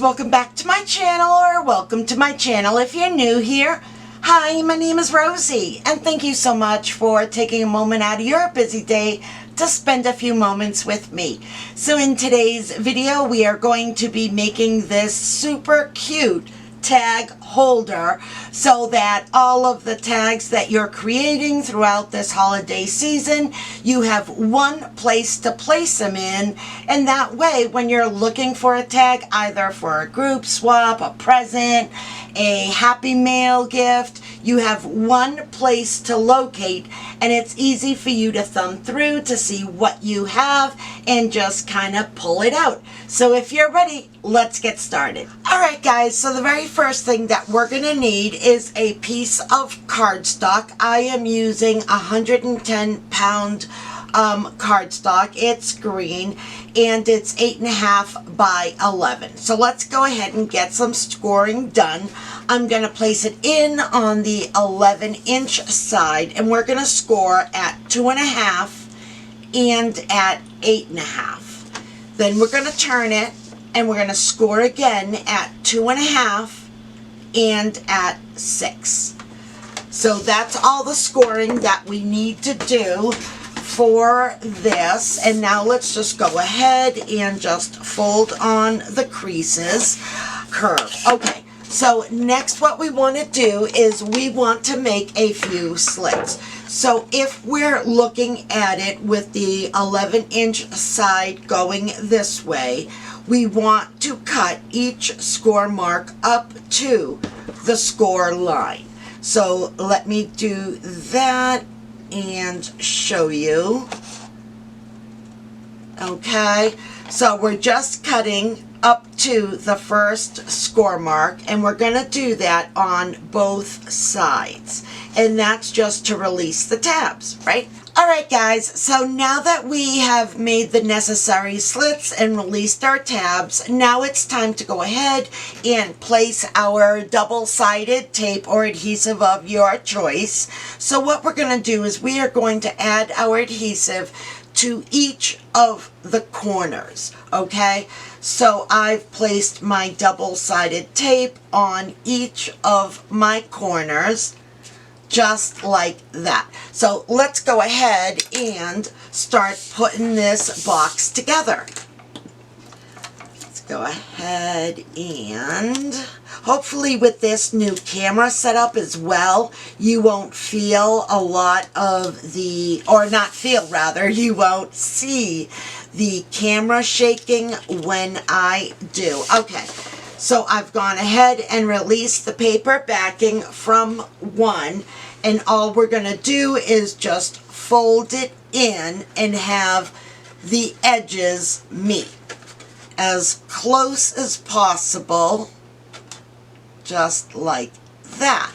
welcome back to my channel, or welcome to my channel if you're new here. Hi, my name is Rosie, and thank you so much for taking a moment out of your busy day to spend a few moments with me. So in today's video, we are going to be making this super cute tag holder so that all of the tags that you're creating throughout this holiday season, you have one place to place them in, and that way when you're looking for a tag, either for a group swap, a present, a happy mail gift, you have one place to locate, and it's easy for you to thumb through to see what you have and just kind of pull it out. So if you're ready, let's get started. Alright guys, so the very first thing that we're going to need is a piece of cardstock. I am using 110 pound cardstock. It's green and it's 8.5 by 11. So let's go ahead and get some scoring done. I'm going to place it in on the 11-inch side, and we're going to score at 2.5 and at 8.5. Then we're going to turn it and we're going to score again at 2.5 and at 6. So that's all the scoring that we need to do for this. And now let's just go ahead and just fold on the creases, curve. Okay, so next what we want to do is we want to make a few slits. So if we're looking at it with the 11-inch side going this way, we want to cut each score mark up to the score line. So let me do that and show you. Okay, so we're just cutting up to the first score mark, and we're going to do that on both sides, and that's just to release the tabs, right? Alright guys, so now that we have made the necessary slits and released our tabs, now it's time to go ahead and place our double-sided tape or adhesive of your choice. So what we're going to do is we are going to add our adhesive to each of the corners, okay? So I've placed my double-sided tape on each of my corners, just like that. So let's go ahead and start putting this box together. Let's go ahead and hopefully with this new camera setup as well, you won't feel a lot of the, or not feel rather, you won't see the camera shaking when I do. Okay. So I've gone ahead and released the paper backing from one, and all we're going to do is just fold it in and have the edges meet as close as possible, just like that.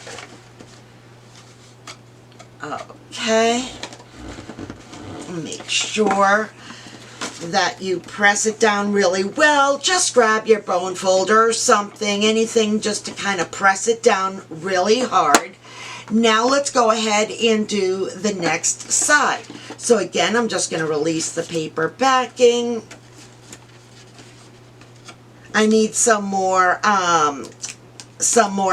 Okay, make sure that you press it down really well. Just grab your bone folder or something, anything, just to kind of press it down really hard. Now let's go ahead and do the next side. So again, I'm just going to release the paper backing. I need some more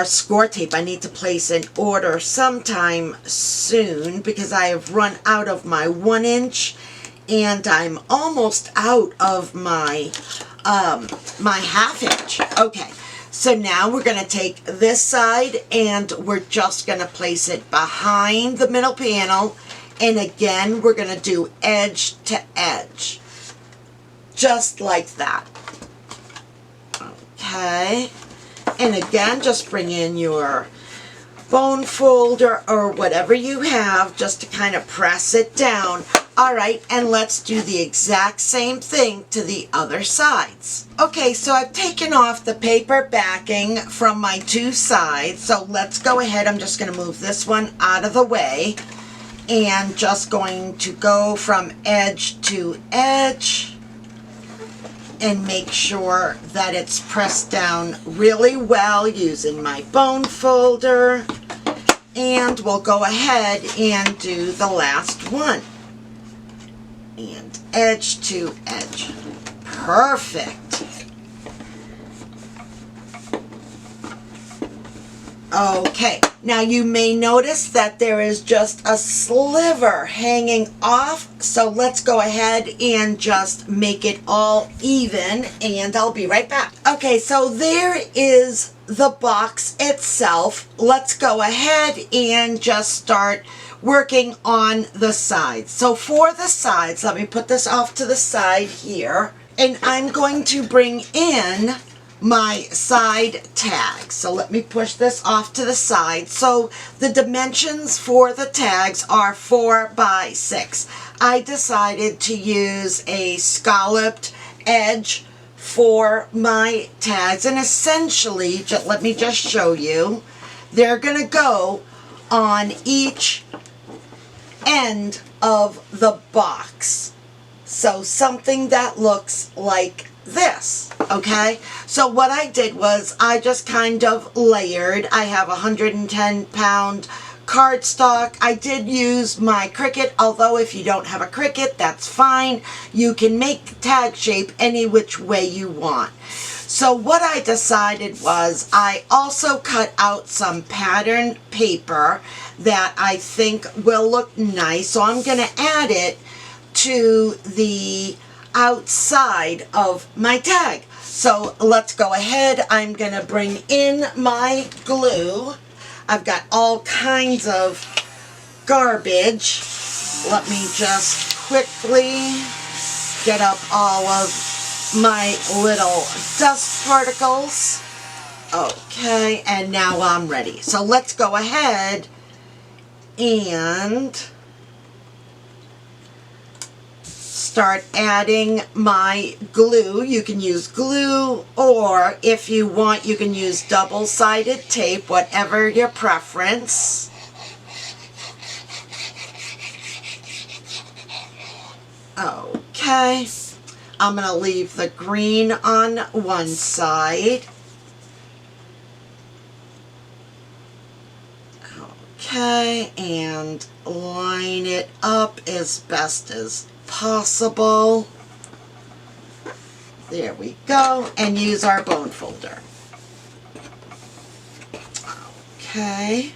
score tape. I need to place an order sometime soon because I have run out of my 1-inch. And I'm almost out of my my 1/2 inch. Okay, so now we're going to take this side and we're just going to place it behind the middle panel, and again we're going to do edge to edge, just like that. Okay, and again just bring in your bone folder or whatever you have just to kind of press it down. Alright, and let's do the exact same thing to the other sides. Okay, so I've taken off the paper backing from my two sides, so let's go ahead. I'm just going to move this one out of the way and just going to go from edge to edge and make sure that it's pressed down really well using my bone folder, and we'll go ahead and do the last one. And edge to edge. Perfect. Okay, now you may notice that there is just a sliver hanging off, so let's go ahead and just make it all even, and I'll be right back. Okay, so there is the box itself. Let's go ahead and just start working on the sides. So for the sides, let me put this off to the side here, and I'm going to bring in my side tags. So let me push this off to the side. So the dimensions for the tags are 4 by 6. I decided to use a scalloped edge for my tags, and essentially, let me just show you, they're going to go on each end of the box. So something that looks like this, okay? So what I did was I just kind of layered. I have 110-pound cardstock. I did use my Cricut, although if you don't have a Cricut, that's fine. You can make the tag shape any which way you want. So what I decided was I also cut out some pattern paper that I think will look nice. So I'm going to add it to the outside of my tag. So let's go ahead. I'm going to bring in my glue. I've got all kinds of garbage. Let me just quickly get up all of my little dust particles. Okay, and now I'm ready. So let's go ahead and start adding my glue. You can use glue, or if you want, you can use double-sided tape, whatever your preference. Okay, I'm going to leave the green on one side. Okay, and line it up as best as possible. There we go, and use our bone folder. Okay.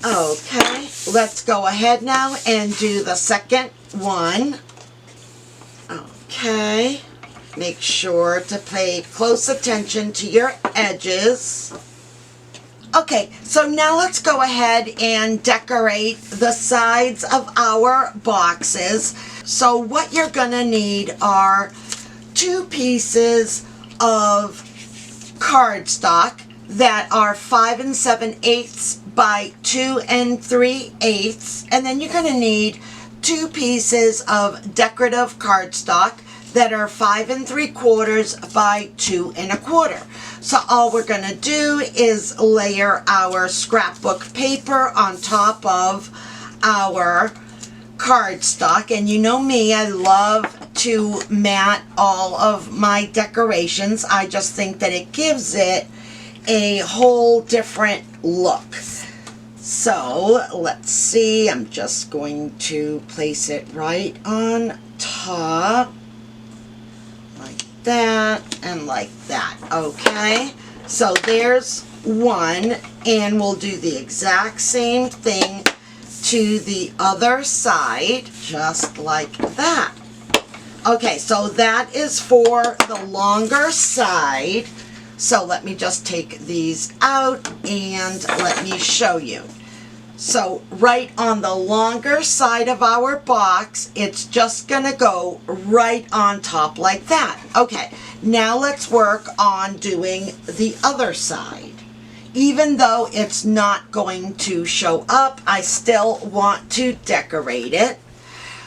Okay, let's go ahead now and do the second one. Okay. Make sure to pay close attention to your edges. Okay, so now let's go ahead and decorate the sides of our boxes. So what you're gonna need are 2 pieces of cardstock that are 5 7/8 by 2 3/8, and then you're gonna need 2 pieces of decorative cardstock that are 5 3/4 by 2 1/4. So all we're going to do is layer our scrapbook paper on top of our cardstock. And you know me, I love to mat all of my decorations. I just think that it gives it a whole different look. So let's see, I'm just going to place it right on top. That and like that. Okay, so there's one, and we'll do the exact same thing to the other side, just like that. Okay, so that is for the longer side. So let me just take these out and let me show you. So right on the longer side of our box, it's just going to go right on top like that. Okay, now let's work on doing the other side. Even though it's not going to show up, I still want to decorate it.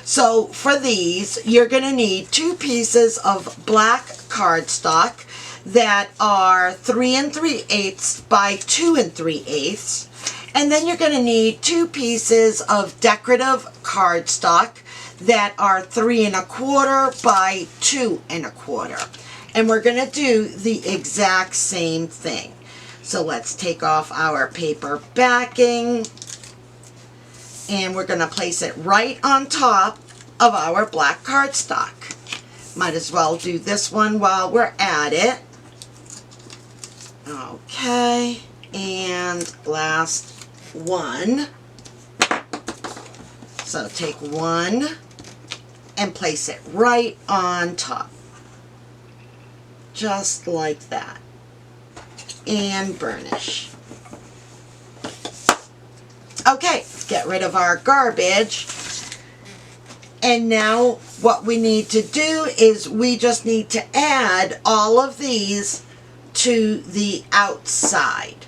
So for these, you're going to need 2 pieces of black cardstock that are 3 3/8 by 2 3/8. And then you're going to need 2 pieces of decorative cardstock that are 3 1/4 by 2 1/4. And we're going to do the exact same thing. So let's take off our paper backing, and we're going to place it right on top of our black cardstock. Might as well do this one while we're at it. Okay, and last one. So take one and place it right on top. Just like that. And burnish. Okay, get rid of our garbage. And now what we need to do is we just need to add all of these to the outside.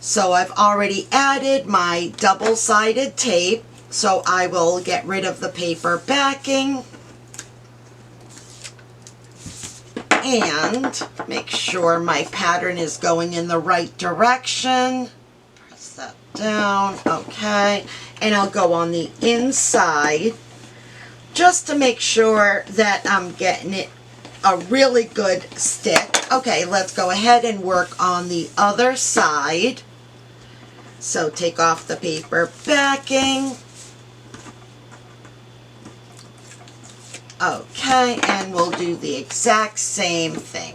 So I've already added my double-sided tape, so I will get rid of the paper backing and make sure my pattern is going in the right direction. Press that down, okay, and I'll go on the inside just to make sure that I'm getting it a really good stick. Okay, let's go ahead and work on the other side. So take off the paper backing. Okay, and we'll do the exact same thing.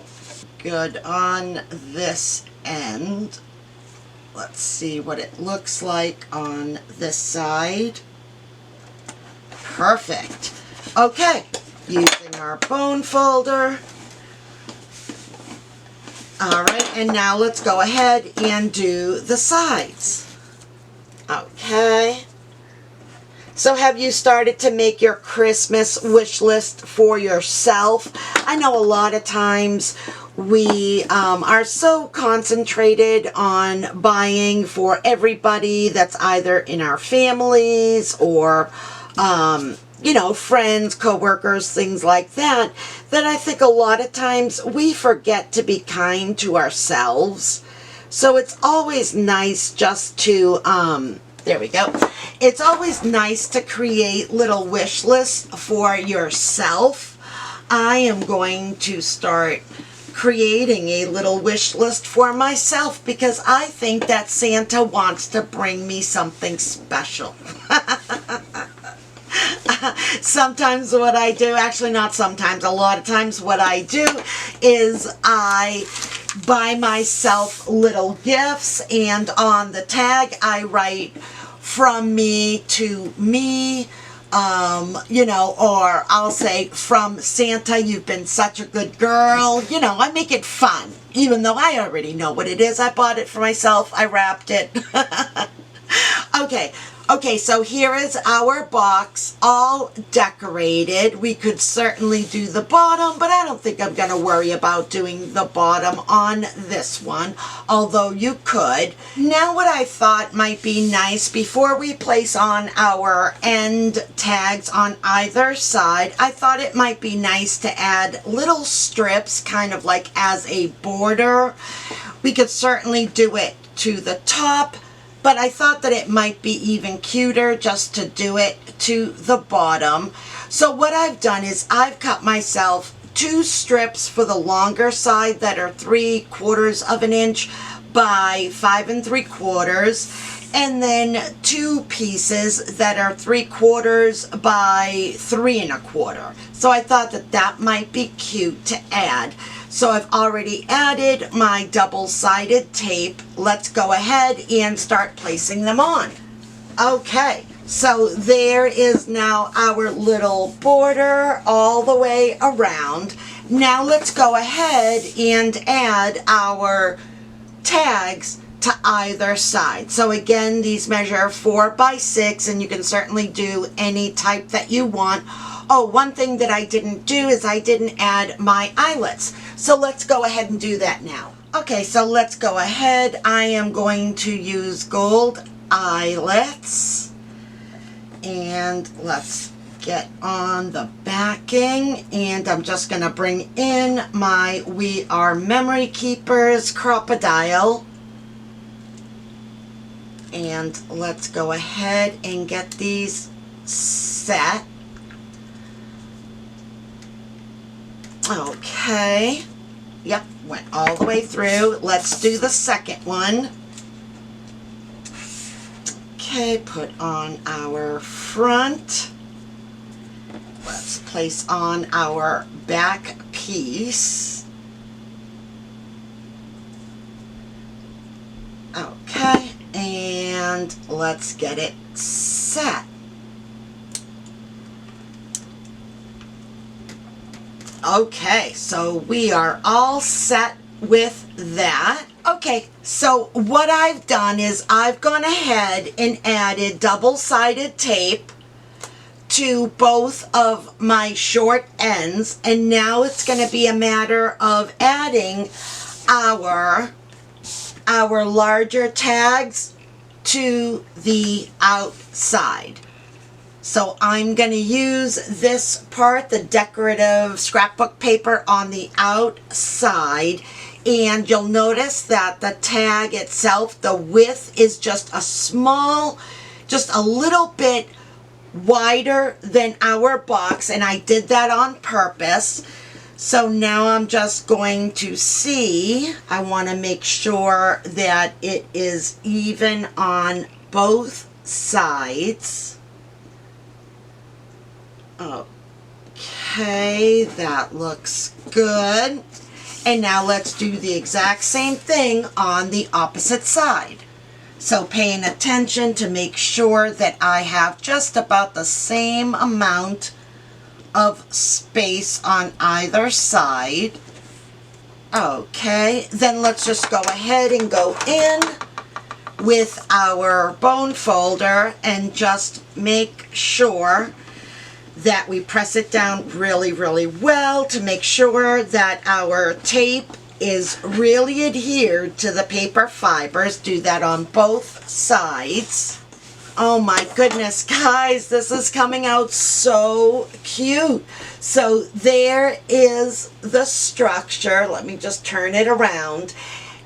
Good on this end. Let's see what it looks like on this side. Perfect. Okay, using our bone folder. Alright, and now let's go ahead and do the sides. Okay. So have you started to make your Christmas wish list for yourself? I know a lot of times we are so concentrated on buying for everybody that's either in our families or you know, friends, co-workers, things like that, that I think a lot of times we forget to be kind to ourselves. So it's always nice just to, there we go. It's always nice to create little wish lists for yourself. I am going to start creating a little wish list for myself because I think that Santa wants to bring me something special. Sometimes what I do, actually not sometimes, a lot of times what I do is I buy myself little gifts, and on the tag I write from me to me, you know, or I'll say from Santa, you've been such a good girl. You know, I make it fun, even though I already know what it is. I bought it for myself. I wrapped it. Okay, so here is our box all decorated. We could certainly do the bottom, but I don't think I'm going to worry about doing the bottom on this one, although you could. Now what I thought might be nice before we place on our end tags on either side, I thought it might be nice to add little strips kind of like as a border. We could certainly do it to the top, but I thought that it might be even cuter just to do it to the bottom. So what I've done is I've cut myself 2 strips for the longer side that are 3/4 of an inch by 5 3/4, and then 2 pieces that are 3/4 by 3 1/4. So I thought that that might be cute to add. So I've already added my double-sided tape. Let's go ahead and start placing them on. Okay, so there is now our little border all the way around. Now let's go ahead and add our tags to either side. So again, these measure 4 by 6, and you can certainly do any type that you want. Oh, one thing that I didn't do is I didn't add my eyelets. So let's go ahead and do that now. Okay, so let's go ahead. I am going to use gold eyelets. And let's get on the backing. And I'm just going to bring in my We Are Memory Keepers Crocodile. And let's go ahead and get these set. Okay, yep, went all the way through. Let's do the second one. Okay, put on our front. Let's place on our back piece. and let's get it set. Okay, so we are all set with that. Okay, so what I've done is I've gone ahead and added double-sided tape to both of my short ends, and now it's going to be a matter of adding our larger tags to the outside. So I'm going to use this part, the decorative scrapbook paper, on the outside, and you'll notice that the tag itself, the width is just a little bit wider than our box, and I did that on purpose. So now I'm just going to see, I want to make sure that it is even on both sides. Okay, that looks good. And now let's do the exact same thing on the opposite side. So paying attention to make sure that I have just about the same amount of space on either side. Okay, then let's just go ahead and go in with our bone folder and just make sure that we press it down really, really well to make sure that our tape is really adhered to the paper fibers. Do that on both sides. Oh my goodness, guys, this is coming out so cute. So there is the structure. Let me just turn it around.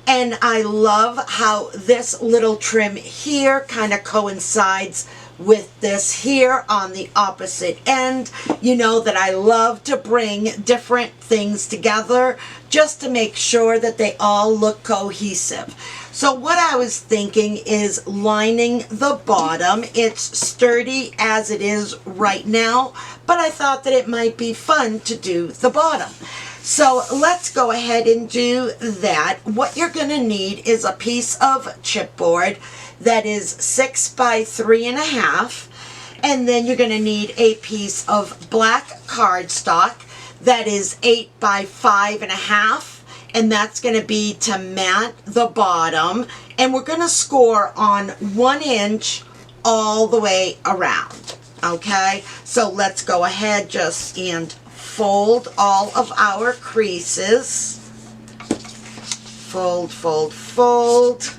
And I love how this little trim here kind of coincides with this here on the opposite end. You know that I love to bring different things together just to make sure that they all look cohesive. So what I was thinking is lining the bottom. It's sturdy as it is right now, but I thought that it might be fun to do the bottom. So let's go ahead and do that. What you're going to need is a piece of chipboard that is 6 by 3.5, and then you're going to need a piece of black cardstock that is 8 by 5.5, and that's going to be to mat the bottom, and we're going to score on 1 inch all the way around. Okay, so let's go ahead just and fold all of our creases. Fold, fold, fold.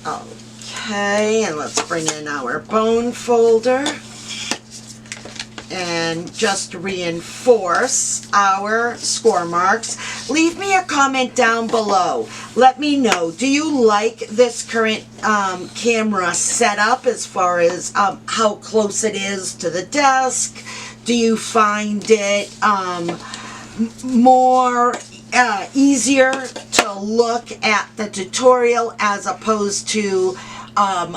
Okay, and let's bring in our bone folder and just reinforce our score marks. Leave me a comment down below. Let me know, do you like this current camera setup as far as how close it is to the desk? Do you find it more easier to look at the tutorial as opposed to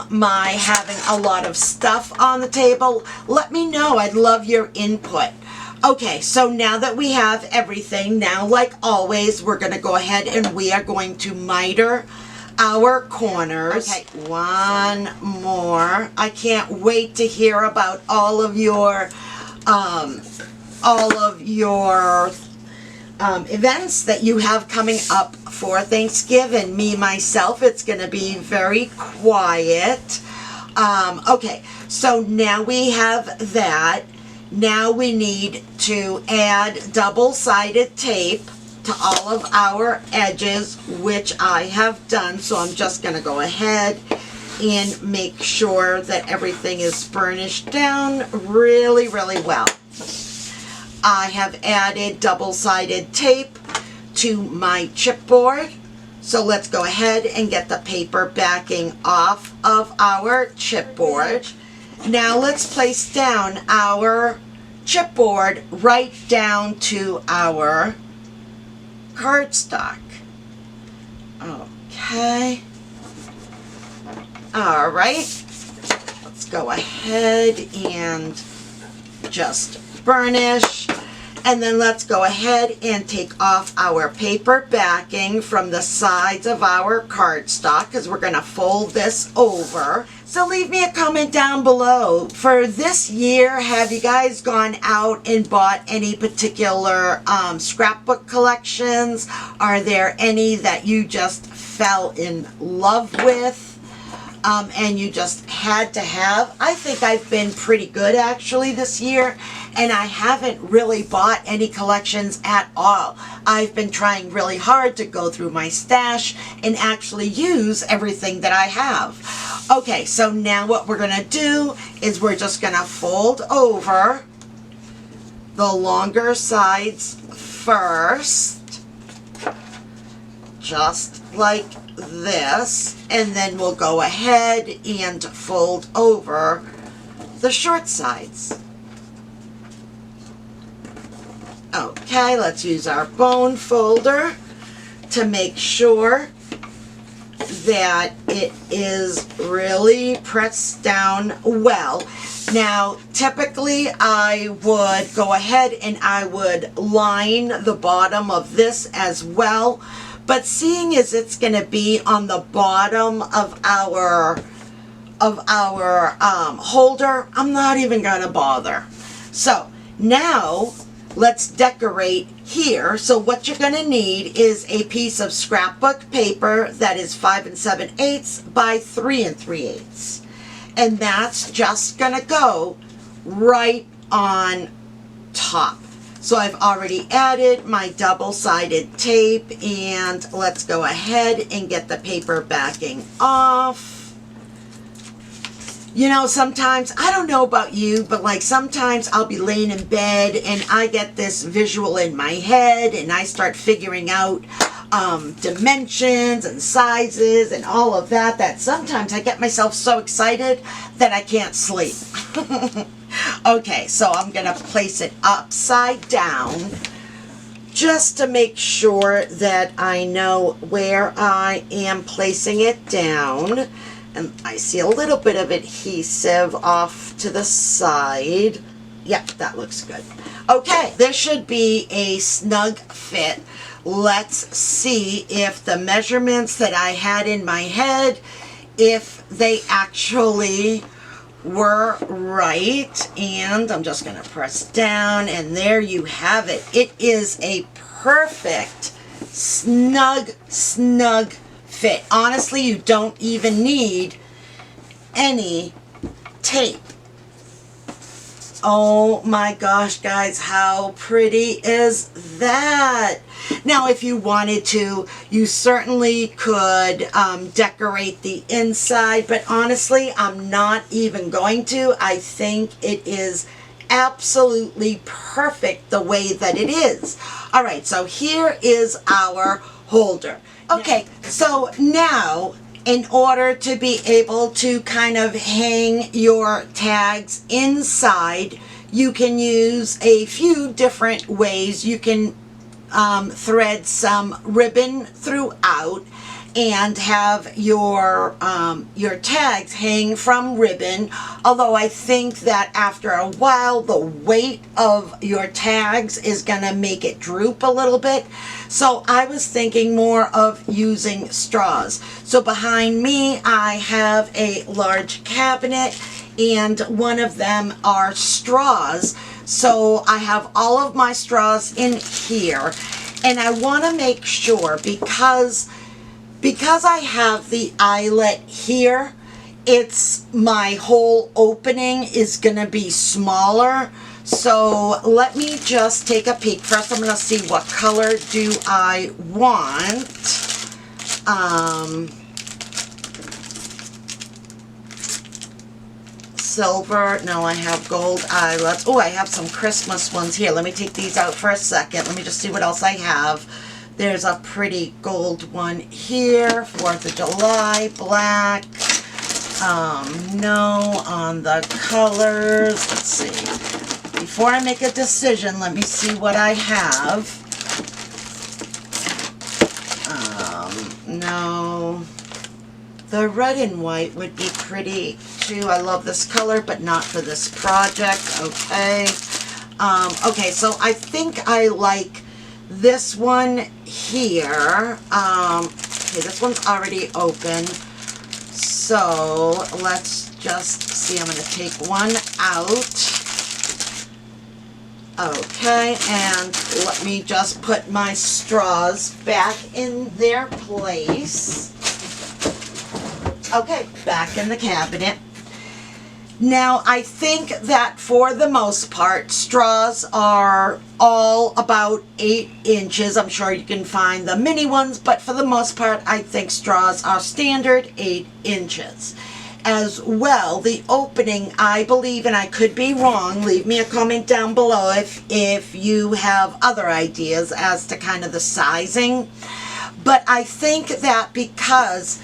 my having a lot of stuff on the table? Let me know. I'd love your input. Okay, so now that we have everything, now like always, we're going to go ahead and we are going to miter our corners. Okay, one more. I can't wait to hear about all of your events that you have coming up for Thanksgiving. Me, myself, it's going to be very quiet. Okay, so now we have that. Now we need to add double-sided tape to all of our edges, which I have done. So I'm just going to go ahead and make sure that everything is burnished down really, really well. I have added double-sided tape to my chipboard. So let's go ahead and get the paper backing off of our chipboard. Now let's place down our chipboard right down to our cardstock. Okay. All right. Let's go ahead and just burnish. And then let's go ahead and take off our paper backing from the sides of our cardstock because we're going to fold this over. So leave me a comment down below. For this year, have you guys gone out and bought any particular scrapbook collections? Are there any that you just fell in love with? And you just had to have? I think I've been pretty good actually this year, and I haven't really bought any collections at all. I've been trying really hard to go through my stash and actually use everything that I have. Okay, so now what we're gonna do is we're just gonna fold over the longer sides first, just like this, and then we'll go ahead and fold over the short sides. Okay, let's use our bone folder to make sure that it is really pressed down well. Now, typically I would go ahead and I would line the bottom of this as well. But seeing as it's going to be on the bottom of our holder, I'm not even going to bother. So now let's decorate here. So what you're going to need is a piece of scrapbook paper that is 5 7/8 by 3 3/8. And that's just going to go right on top. So I've already added my double-sided tape, and let's go ahead and get the paper backing off. You know, sometimes, I don't know about you, but like sometimes I'll be laying in bed and I get this visual in my head and I start figuring out dimensions and sizes and all of that, that sometimes I get myself so excited that I can't sleep. Okay, so I'm going to place it upside down just to make sure that I know where I am placing it down. And I see a little bit of adhesive off to the side. Yep, that looks good. Okay, this should be a snug fit. Let's see if the measurements that I had in my head, if they actually were right. And I'm just going to press down, and there you have it. It is a perfect snug fit. Honestly, you don't even need any tape. Oh my gosh, guys, how pretty is that? Now, if you wanted to, you certainly could decorate the inside, but honestly, I'm not even going to. I think it is absolutely perfect the way that it is. All right, so here is our holder. Okay, so now, in order to be able to kind of hang your tags inside, you can use a few different ways. You can thread some ribbon throughout and have your tags hang from ribbon, although I think that after a while the weight of your tags is gonna make it droop a little bit. So I was thinking more of using straws. So behind me I have a large cabinet, and one of them are straws. So I have all of my straws in here, and I want to make sure, because I have the eyelet here, it's my whole opening is going to be smaller. So let me just take a peek. First I'm going to see what color do I want. Silver. No, I have gold eyelets. Oh, I have some Christmas ones here. Let me take these out for a second. Let me just see what else I have. There's a pretty gold one here. 4th of July, black. No on the colors. Let's see. Before I make a decision, let me see what I have. No. The red and white would be pretty too. I love this color, but not for this project. Okay. Okay, so I think I like this one here. Okay, this one's already open. So let's just see, I'm going to take one out. Okay, and let me just put my straws back in their place. Okay, back in the cabinet. Now, I think that for the most part, straws are all about 8 inches. I'm sure you can find the mini ones, but for the most part, I think straws are standard 8 inches. As well, the opening, I believe, and I could be wrong, leave me a comment down below if you have other ideas as to kind of the sizing. But I think that because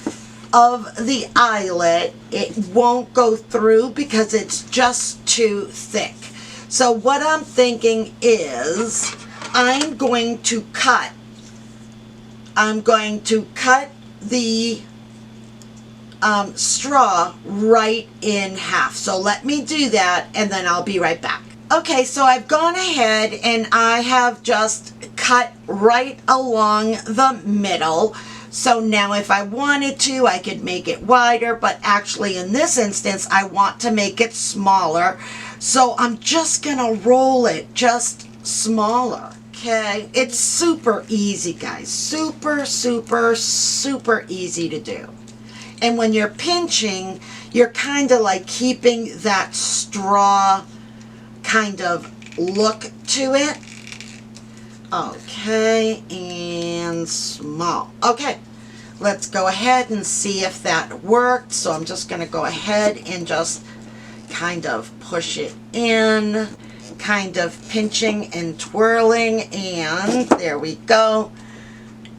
of the eyelet, it won't go through because it's just too thick. So what I'm thinking is I'm going to cut the straw right in half. So let me do that and then I'll be right back. Okay, so I've gone ahead and I have just cut right along the middle. So now if I wanted to, I could make it wider, but actually in this instance, I want to make it smaller. So I'm just gonna roll it just smaller, okay? It's super easy, guys. Super, super, super easy to do. And when you're pinching, you're kind of like keeping that straw kind of look to it. Okay, and small. Okay, let's go ahead and see if that worked. So I'm just going to go ahead and just kind of push it in, kind of pinching and twirling, and there we go.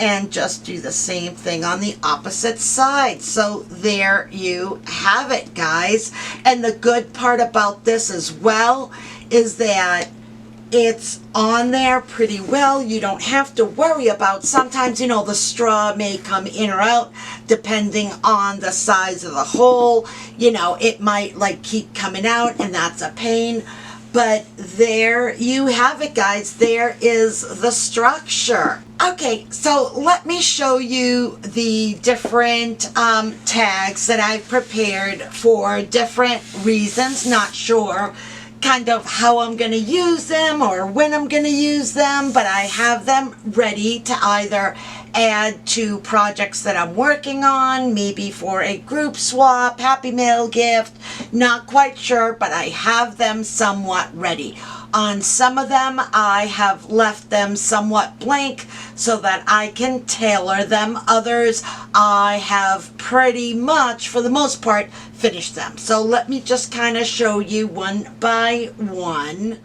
And just do the same thing on the opposite side. So there you have it, guys. And the good part about this as well is that it's on there pretty well. You don't have to worry about, sometimes, you know, the straw may come in or out depending on the size of the hole. You know, it might like keep coming out and that's a pain. But there you have it, guys. There is the structure. Okay, so let me show you the different tags that I've prepared for different reasons. Not sure kind of how I'm going to use them or when I'm going to use them, but I have them ready to either add to projects that I'm working on, maybe for a group swap, Happy Mail gift, not quite sure, but I have them somewhat ready. On some of them, I have left them somewhat blank so that I can tailor them. Others, I have pretty much, for the most part, finished them. So let me just kind of show you one by one.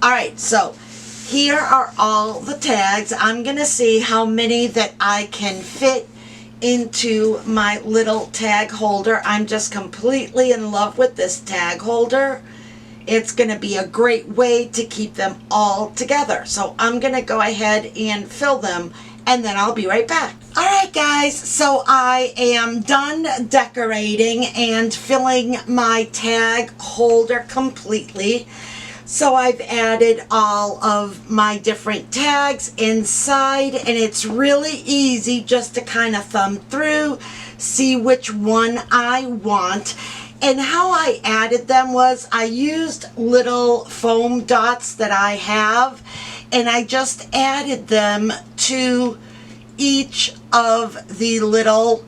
Alright, so here are all the tags. I'm going to see how many that I can fit into my little tag holder. I'm just completely in love with this tag holder. It's going to be a great way to keep them all together. So I'm going to go ahead and fill them and then I'll be right back. Alright guys, so I am done decorating and filling my tag holder completely. So I've added all of my different tags inside, and it's really easy just to kind of thumb through, see which one I want. And how I added them was I used little foam dots that I have, and I just added them to each of the little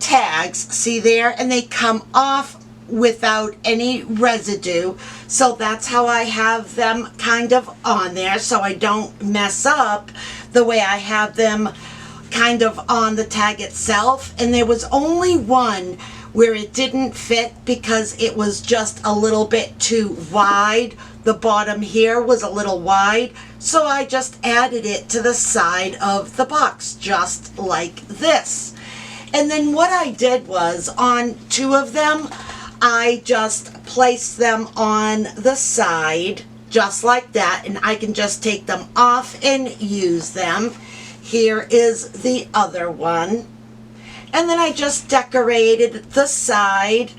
tags. See there? And they come off without any residue. So that's how I have them kind of on there, so I don't mess up the way I have them kind of on the tag itself. And there was only one where it didn't fit because it was just a little bit too wide. The bottom here was a little wide, so I just added it to the side of the box, just like this. And then what I did was, on two of them, I just place them on the side just like that, and I can just take them off and use them. Here is the other one. And then I just decorated the side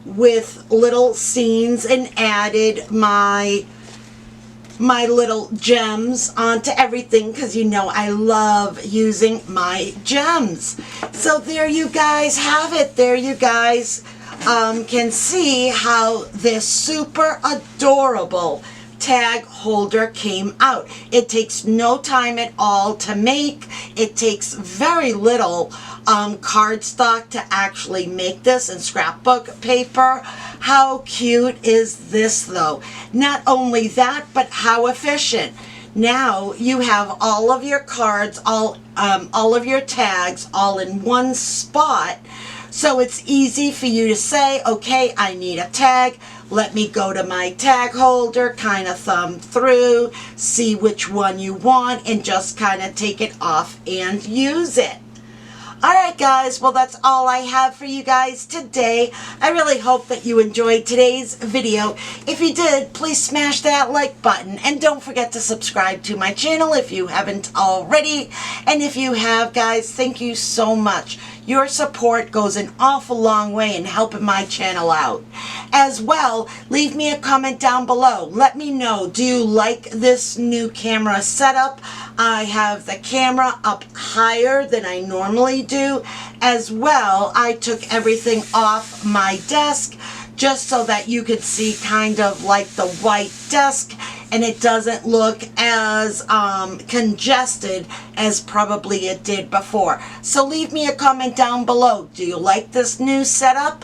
with little scenes and added my little gems onto everything, because you know I love using my gems. So there you guys have it. There you guys can see how this super adorable tag holder came out. It takes no time at all to make. It takes very little cardstock to actually make this, and scrapbook paper. How cute is this though? Not only that, but how efficient. Now you have all of your cards, all of your tags all in one spot. So it's easy for you to say, okay, I need a tag. Let me go to my tag holder, kind of thumb through, see which one you want, and just kind of take it off and use it. Alright guys, well that's all I have for you guys today. I really hope that you enjoyed today's video. If you did, please smash that like button, and don't forget to subscribe to my channel if you haven't already. And if you have, guys, thank you so much. Your support goes an awful long way in helping my channel out. As well, leave me a comment down below. Let me know, do you like this new camera setup? I have the camera up higher than I normally do. As well, I took everything off my desk just so that you could see kind of like the white desk, and it doesn't look as congested as probably it did before. So leave me a comment down below. Do you like this new setup?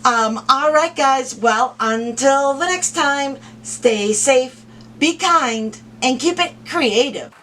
Alright guys, well, until the next time, stay safe, be kind, and keep it creative.